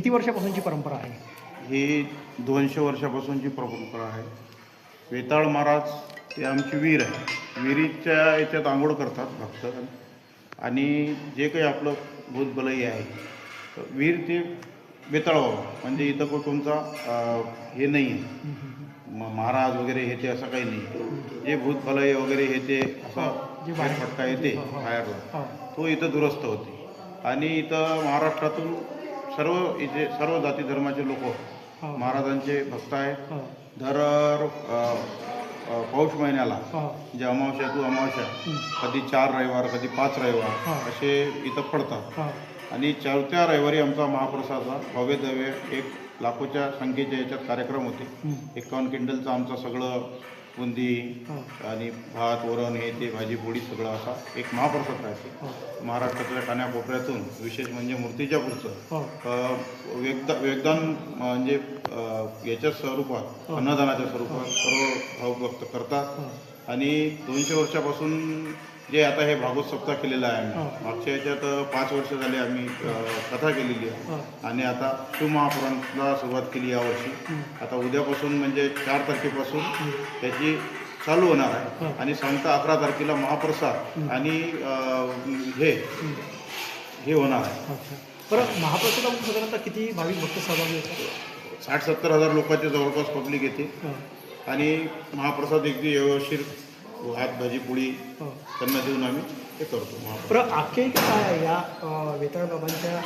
किती वर्षापासूनची परंपरा आहे? ही 200 वर्षापासूनची परंपरा आहे. वेताळ महाराज ते आमची विहीर आहे. विहिरीच्या याच्यात आंघोळ करतात भक्त आणि जे काही आपलं भूतबलई आहे, विहीर ते वेताळ बाबा म्हणजे इथं कोणचा हे नाही आहे, महाराज वगैरे हे ते असं काही नाही. जे भूतबलई वगैरे हे ते असा जे बाहेर फटका येते बाहेरला, तो इथं दुरुस्त होते. आणि इथं महाराष्ट्रातून इथे सर्व जाती धर्माचे लोक महाराजांचे भक्त आहेत. दर पौष महिन्याला जे अमावस्या तू अमावस्या, कधी 4 रविवार कधी 5 रविवार असे इथं पडतात. आणि 4थ्या रविवारी आमचा महाप्रसादचा भव्य दिव्य एक लाखोच्या संख्येच्या याच्यात कार्यक्रम होते. 51 क्विंटलचं आमचं सगळं बुंदी आणि भात वरण हे ते भाजी पोळी सगळं असा एक महाप्रसाद राहते. महाराष्ट्रातल्या कानाकोपऱ्यातून विशेष म्हणजे मूर्तीच्या पुढचं वेगदान म्हणजे याच्या स्वरूपात अन्नदानाच्या स्वरूपात सर्व भावभक्त करतात. आणि 200 वर्षापासून जे आता हे भागवत सप्ताह केलेला आहे आम्ही मागच्या याच्यात 5 वर्ष झाले आम्ही कथा केलेली आहे. आणि आता शिवमहापुराणाला सुरुवात केली यावर्षी. आता उद्यापासून म्हणजे 4 तारखेपासून त्याची चालू होणार आहे. आणि सांगता 11 तारखेला महाप्रसाद आणि हे होणार आहे. बरं, महाप्रसादामध्ये साधारणतः किती भाविक भक्त सहभागी होतात? 60-70 हजार लोकांचे जवळपास पब्लिक येते. आणि महाप्रसाद अगदी व्यवस्थित भात भाजी पोळी त्यांना देऊन आम्ही हे करतो. बरं, आख्यायिका काय आहे या वेताळ बाबांच्या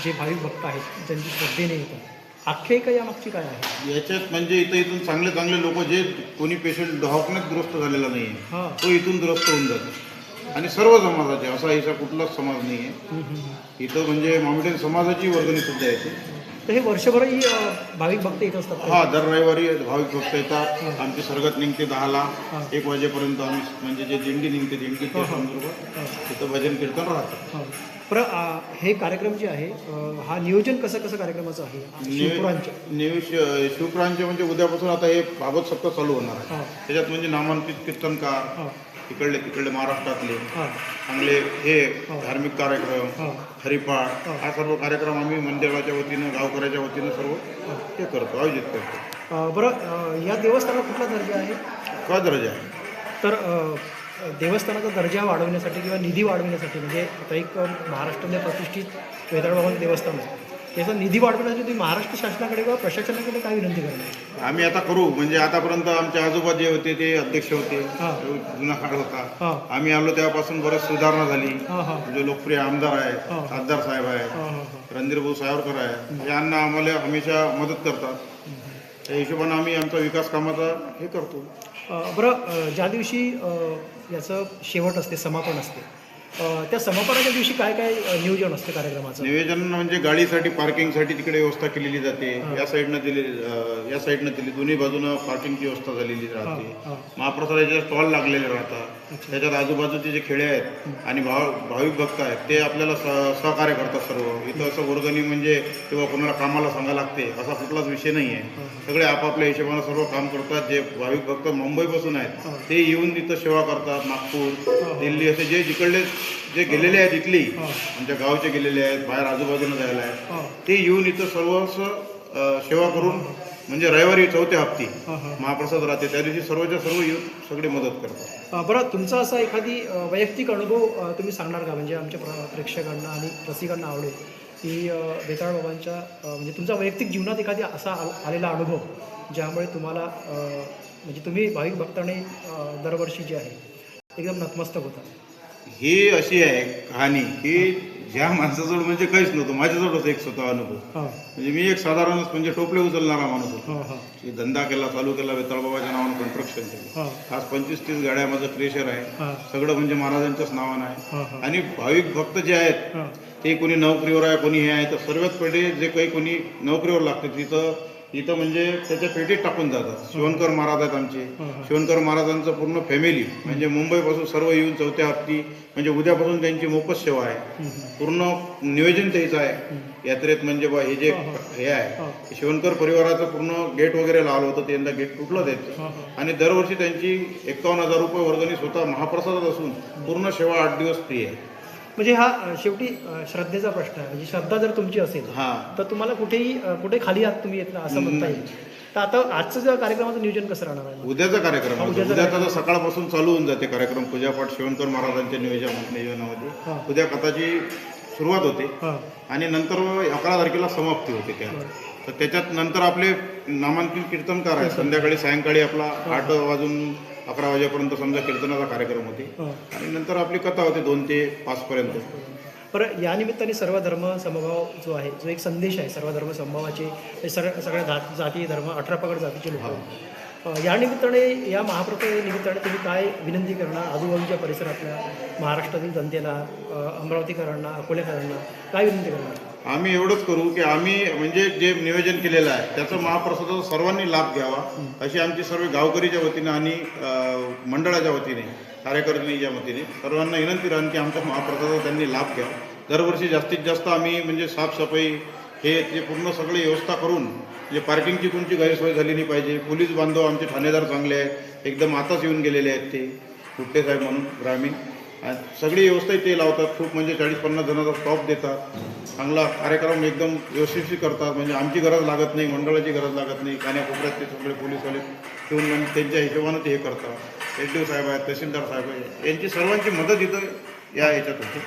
जे भाविक भक्त आहेत ज्यांची श्रद्धेने येतात, आख्यायिका यामागची काय आहे? याच्यात म्हणजे इथून चांगले चांगले लोक जे कोणी पेशंट दवाखान्यात दुरुस्त झालेला नाही आहे तो इथून दुरुस्त होऊन जातो. आणि सर्व समाजाचे असा कुठलाच समाज नाही आहे इथं. म्हणजे मामिटेन समाजाची वर्गणी सुद्धा येते. तर हे वर्षभरही भाविक भक्त येत असतात? दर रविवारी भाविक भक्त येतात. आमची सरगत निघते 10ला 1 वाजेपर्यंत. आम्ही म्हणजे जे दिंडी निघते दिंडीच्या संदर्भात तिथं भजन कीर्तन राहतं. बरं, हे कार्यक्रम जे आहे हा नियोजन कसं कार्यक्रमाचं आहे? शिवपुराणचे म्हणजे उद्यापासून आता हे भागवत सप्ताह चालू होणार आहे. त्याच्यात म्हणजे नामांकित कीर्तनकार तिकडले महाराष्ट्रातले चांगले हे धार्मिक कार्यक्रम हरिपाठ हा सर्व कार्यक्रम आम्ही मंदिराच्या वतीनं गावकऱ्याच्या वतीनं सर्व हे करतो, आयोजित करतो. बरं, या देवस्थानाला कुठला दर्जा आहे? का दर्जा आहे? तर देवस्थानाचा दर्जा वाढवण्यासाठी किंवा निधी वाढवण्यासाठी म्हणजे आता एक महाराष्ट्रामध्ये प्रतिष्ठित वेताळ बाबा देवस्थान आहे, त्याचा निधी वाढवण्यासाठी तुम्ही महाराष्ट्र शासनाकडे किंवा प्रशासनाकडे काय विनंती करणार? आम्ही आता करू. म्हणजे आतापर्यंत आमचे आजोबा जे होते ते अध्यक्ष होते, जुना काळ होता. आम्ही आलो तेव्हापासून बरंच सुधारणा झाली. जे लोकप्रिय आमदार आहेत, खासदार साहेब आहेत, रणधीरभाऊ सावरकर आहेत, यांना आम्हाला हमेशा मदत करतात. त्या हिशोबानं आम्ही आमचा विकास कामाचा हे करतो. बरं, ज्या दिवशी याचं शेवट असते, समापन असते, त्या समापनाच्या दिवशी काय नियोजन असते कार्यक्रमाचं? नियोजन म्हणजे गाडीसाठी पार्किंगसाठी तिकडे व्यवस्था केलेली जाते. या साईडनं दिली दोन्ही बाजूनं पार्किंगची व्यवस्था झालेली राहते. महाप्रसादाचे स्टॉल लागलेले राहतात. त्याच्यात आजूबाजूचे जे खेडे आहेत आणि भाविक भक्त आहेत ते आपल्याला सहकार्य करतात सर्व. इथं असं वर्गणी म्हणजे किंवा कोणाला कामाला सांगायला लागते असा कुठलाच विषय नाही आहे. सगळे आपापल्या हिशोबानं सर्व काम करतात. जे भाविक भक्त मुंबईपासून आहेत ते येऊन इथं सेवा करतात. नागपूर दिल्ली असे जे गेलेले आहेत इथली आमच्या गावचे गेलेले आहेत, बाहेर आजूबाजूला जायला आहेत, ते येऊन इथं सर्व सेवा करून म्हणजे रविवारी 4थ्या हप्ती महाप्रसाद राहते त्या दिवशी सर्वच्या सर्व येऊन सगळी मदत करतात. बरं, तुमचा असा एखादी वैयक्तिक अनुभव तुम्ही सांगणार का? म्हणजे आमच्या प्रेक्षकांना आणि रसिकांना आवडेल की वेताळ बाबांच्या म्हणजे तुमचा वैयक्तिक जीवनात एखादी असा आलेला अनुभव ज्यामुळे तुम्हाला म्हणजे तुम्ही भाविक भक्ताने दरवर्षी जे आहे एकदम नतमस्तक होता. ही अशी आहे कहाणी की ज्या माणसाजवळ म्हणजे काहीच नव्हतं माझ्याजवळच एक स्वतः अनुभव. म्हणजे मी एक साधारणच म्हणजे टोपले उचलणारा माणूस होतो. धंदा चालू केला वेताळ बाबाच्या नावानं कन्स्ट्रक्शन केलं. आज 25-30 गाड्या माझं क्रेशर आहे. सगळं म्हणजे महाराजांच्याच नावानं आहे. आणि भाविक भक्त जे आहेत ते कोणी नोकरीवर आहे कोणी हे आहे तर सर्वात पहिले जे काही कोणी नोकरीवर लागते इथं म्हणजे त्याच्या पेटीत टाकून जातात. शिवणकर महाराज आहेत आमचे. शिवणकर महाराजांचं पूर्ण फॅमिली म्हणजे मुंबईपासून सर्व येऊन 4थ्या हप्ती म्हणजे उद्यापासून त्यांची मोफत सेवा आहे. पूर्ण नियोजन त्याचं आहे यात्रेत. म्हणजे बा हे जे हे आहे शिवणकर परिवाराचं पूर्ण गेट वगैरे लावलं होतं. ते यंदा गेट तुटलं त्याचं. आणि दरवर्षी त्यांची 51,000 रुपये वर्गणी स्वतः महाप्रसादात असून पूर्ण सेवा 8 दिवस फ्री आहे. म्हणजे हा शेवटी श्रद्धेचा प्रश्न आहे. म्हणजे श्रद्धा जर तुमची असेल हां. तर तुम्हाला कुठेही कुठे खाली हात तुम्ही येत नाही असं म्हणता येईल. तर आता आजचं जे कार्यक्रमाचं नियोजन कसं राहणार आहे? उद्याचा कार्यक्रम आहे. उद्याचा उद्याचा तर सकाळपासून चालू होऊन जाते कार्यक्रम. पूजापाठ शिवणकर महाराजांच्या नियोजनामध्ये हां. उद्या कथाची सुरुवात होते हां. आणि नंतर 11 तारखेला समाप्ती होते त्या. तर त्याच्यात नंतर आपले नामांकित कीर्तनकार आहेत. संध्याकाळी सायंकाळी आपला 8 वाजून 11 वाजेपर्यंत समजा कीर्तनाचा कार्यक्रम होते हां. आणि नंतर आपली कथा होते 2 ते 5 पर्यंत. बरं, या निमित्ताने सर्व धर्म समभाव जो आहे, जो एक संदेश आहे सर्व धर्म समभावाचे, हे सगळ्या जाती धर्म 18 पगड जातीचे लोक, या निमित्ताने या महाप्रसाद निमित्ताने तुम्ही काय विनंती करणार आजूबाजूच्या परिसरातल्या महाराष्ट्रातील जनतेला, अमरावतीकरांना, अकोलेकरांना काय विनंती करणार? आम्ही एवढंच करू की आम्ही म्हणजे जे नियोजन केलेलं आहे त्याचा महाप्रसादाचा सर्वांनी लाभ घ्यावा अशी आमची सर्व गावकरीच्या वतीने आणि मंडळाच्या वतीने, कार्यकारिणीच्या वतीने सर्वांना विनंती राहील की आमच्या महाप्रसादाचा त्यांनी लाभ घ्यावा. दरवर्षी जास्तीत जास्त आम्ही म्हणजे साफसफाई हे ते पूर्ण सगळी व्यवस्था करून, म्हणजे पार्किंगची कोणची गैरसोय झाली नाही पाहिजे. पोलीस बांधव आमचे ठाणेदार चांगले आहेत, एकदम आताच येऊन गेलेले आहेत ते कुट्टे साहेब म्हणून ग्रामीण, आणि सगळी व्यवस्थाही ते लावतात. खूप म्हणजे 40-50 जणांचा स्टॉप देतात. चांगला कार्यक्रम एकदम व्यवस्थित करतात. म्हणजे आमची गरज लागत नाही, मंडळाची गरज लागत नाही. कान्याकोपऱ्यात ते सगळे पोलीसवाले ठेवून म्हणजे त्यांच्या हिशोबानं ते हे करतात. एच डी ओ साहेब आहेत, तहसीलदार साहेब आहेत, यांची सर्वांची मदत इथं या ह्याच्यात होते.